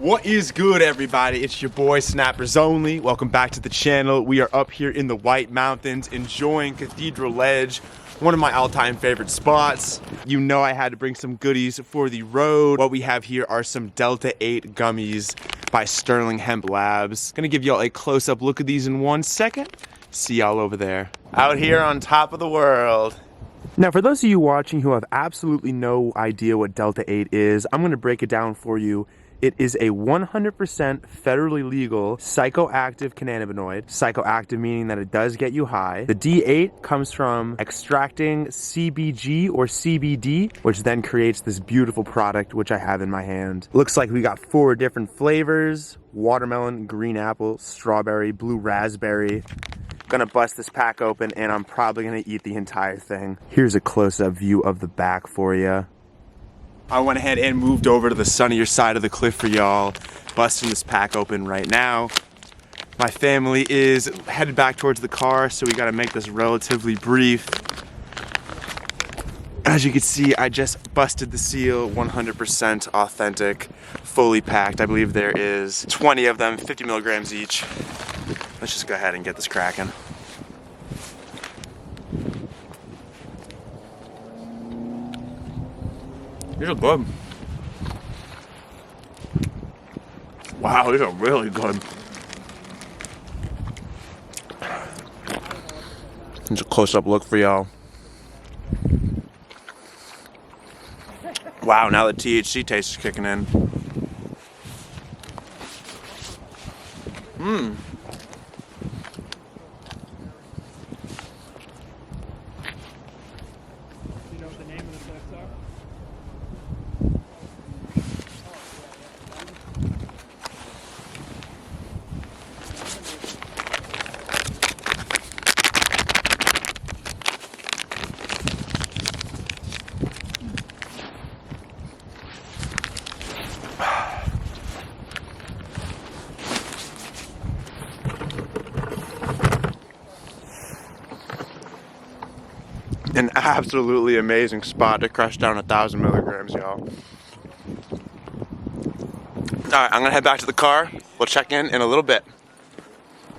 What is good, everybody? It's your boy Snappers Only. Welcome back to the channel. We are up here in the White Mountains enjoying Cathedral Ledge, one of my all-time favorite spots. You know I had to bring some goodies for the road. What we have here are some Delta 8 gummies by Sterling Hemp Labs. Gonna give y'all a close-up look at these in 1 second. See y'all over there. Out here on top of the world. Now, for those of you watching who have absolutely no idea what Delta 8 is, I'm gonna break it down for you. It is a 100% federally legal psychoactive cannabinoid. Psychoactive meaning that it does get you high. The D8 comes from extracting CBG or CBD, which then creates this beautiful product, which I have in my hand. Looks like we got 4 different flavors: watermelon, green apple, strawberry, blue raspberry. Gonna bust this pack open and I'm probably gonna eat the entire thing. Here's a close-up view of the back for you. I went ahead and moved over to the sunnier side of the cliff for y'all, busting this pack open right now. My family is headed back towards the car, so we gotta make this relatively brief. As you can see, I just busted the seal, 100% authentic, fully packed. I believe there is 20 of them, 50 milligrams each. Let's just go ahead and get this cracking. These are good. Wow, these are really good. Here's a close-up look for y'all. Wow, now the THC taste is kicking in. Mmm. An absolutely amazing spot to crush down 1,000 milligrams, y'all. Alright, I'm gonna head back to the car. We'll check in a little bit.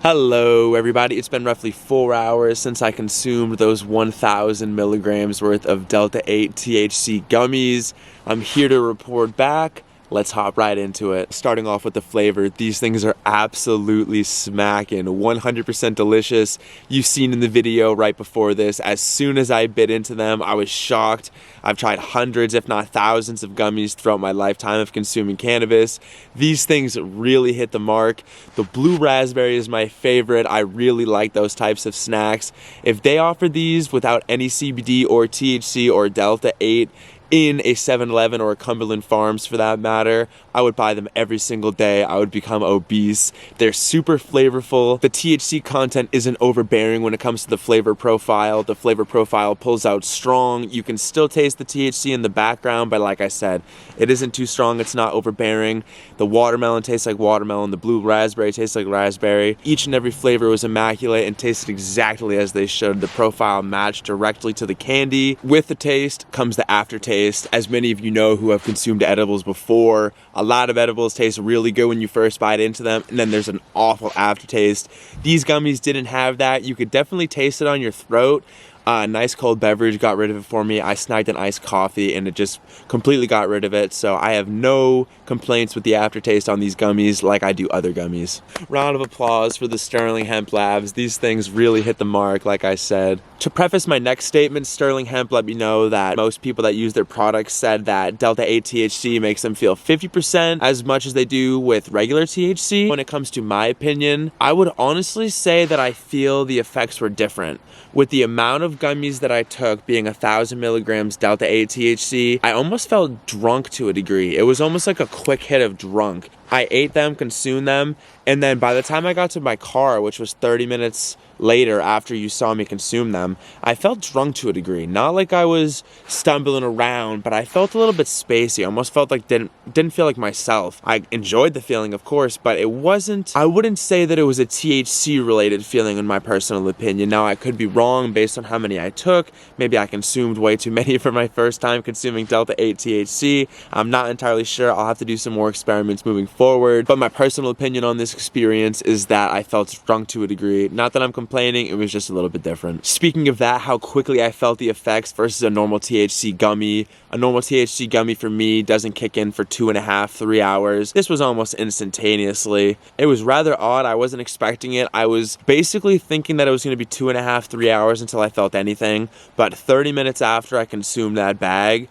Hello everybody, it's been roughly 4 hours since I consumed those 1,000 milligrams worth of Delta 8 THC gummies. I'm here to report back. Let's hop right into it. Starting off with the flavor, these things are absolutely smacking, 100% delicious. You've seen in the video right before this, as soon as I bit into them, I was shocked. I've tried hundreds, if not thousands of gummies throughout my lifetime of consuming cannabis. These things really hit the mark. The blue raspberry is my favorite. I really like those types of snacks. If they offer these without any CBD or THC or Delta 8, in a 7-Eleven or a Cumberland Farms for that matter, I would buy them every single day. I would become obese. They're super flavorful. The THC content isn't overbearing when it comes to the flavor profile. The flavor profile pulls out strong. You can still taste the THC in the background, but like I said, it isn't too strong. It's not overbearing. The watermelon tastes like watermelon. The blue raspberry tastes like raspberry. Each and every flavor was immaculate and tasted exactly as they should. The profile matched directly to the candy. With the taste comes the aftertaste. As many of you know who have consumed edibles before, a lot of edibles taste really good when you first bite into them, and then there's an awful aftertaste. These gummies didn't have that. You could definitely taste it on your throat. A nice cold beverage got rid of it for me. I snagged an iced coffee and it just completely got rid of it. So I have no complaints with the aftertaste on these gummies like I do other gummies. Round of applause for the Sterling Hemp Labs. These things really hit the mark, like I said. To preface my next statement, Sterling Hemp let me know that most people that use their products said that Delta 8 THC makes them feel 50% as much as they do with regular THC. When it comes to my opinion, I would honestly say that I feel the effects were different. With the amount of gummies that I took being 1,000 milligrams Delta 8 THC, I almost felt drunk to a degree. It was almost like a quick hit of drunk. I ate them, consumed them, and then by the time I got to my car, which was 30 minutes later after you saw me consume them, I felt drunk to a degree. Not like I was stumbling around, but I felt a little bit spacey. I almost felt like didn't feel like myself. I enjoyed the feeling, of course, but it wasn't, I wouldn't say that it was a THC related feeling in my personal opinion. Now I could be wrong based on how many I took. Maybe I consumed way too many for my first time consuming Delta 8 THC. I'm not entirely sure. I'll have to do some more experiments moving forward. forward. But my personal opinion on this experience is that I felt drunk to a degree. Not that I'm complaining, it was just a little bit different. Speaking of that, how quickly I felt the effects versus a normal THC gummy. A normal THC gummy for me doesn't kick in for 2.5, 3 hours. This was almost instantaneously. It was rather odd. I wasn't expecting it. I was basically thinking that it was going to be 2.5, 3 hours until I felt anything. But 30 minutes after I consumed that bag,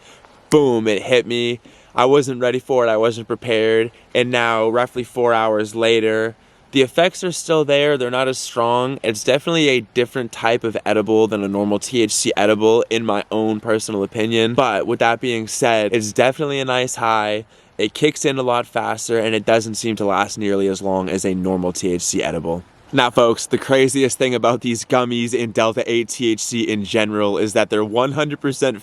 boom, it hit me. I wasn't ready for it. I wasn't prepared. And now, roughly 4 hours later, the effects are still there. They're not as strong. It's definitely a different type of edible than a normal THC edible, in my own personal opinion. But with that being said, it's definitely a nice high. It kicks in a lot faster, and it doesn't seem to last nearly as long as a normal THC edible. Now folks, the craziest thing about these gummies and Delta 8 THC in general is that they're 100%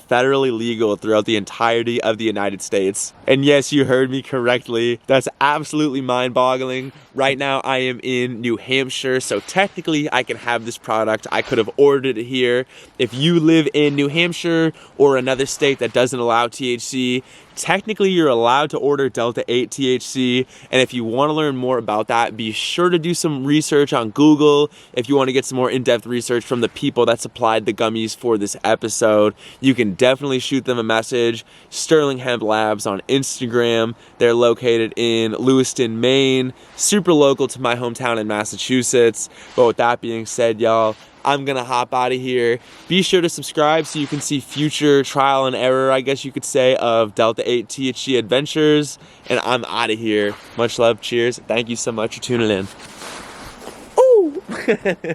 federally legal throughout the entirety of the United States. And yes, you heard me correctly. That's absolutely mind-boggling. Right now I am in New Hampshire, so technically I can have this product. I could have ordered it here. If you live in New Hampshire or another state that doesn't allow THC, technically you're allowed to order Delta 8 THC, and if you want to learn more about that, be sure to do some research on Google. If you want to get some more in-depth research from the people that supplied the gummies for this episode, you can definitely shoot them a message. Sterling Hemp Labs on Instagram. They're located in Lewiston, Maine, super local to my hometown in Massachusetts. But with that being said, y'all, I'm gonna hop out of here. Be sure to subscribe so you can see future trial and error, I guess you could say, of Delta 8 THC adventures. And I'm out of here. Much love, cheers. Thank you so much for tuning in. Ooh!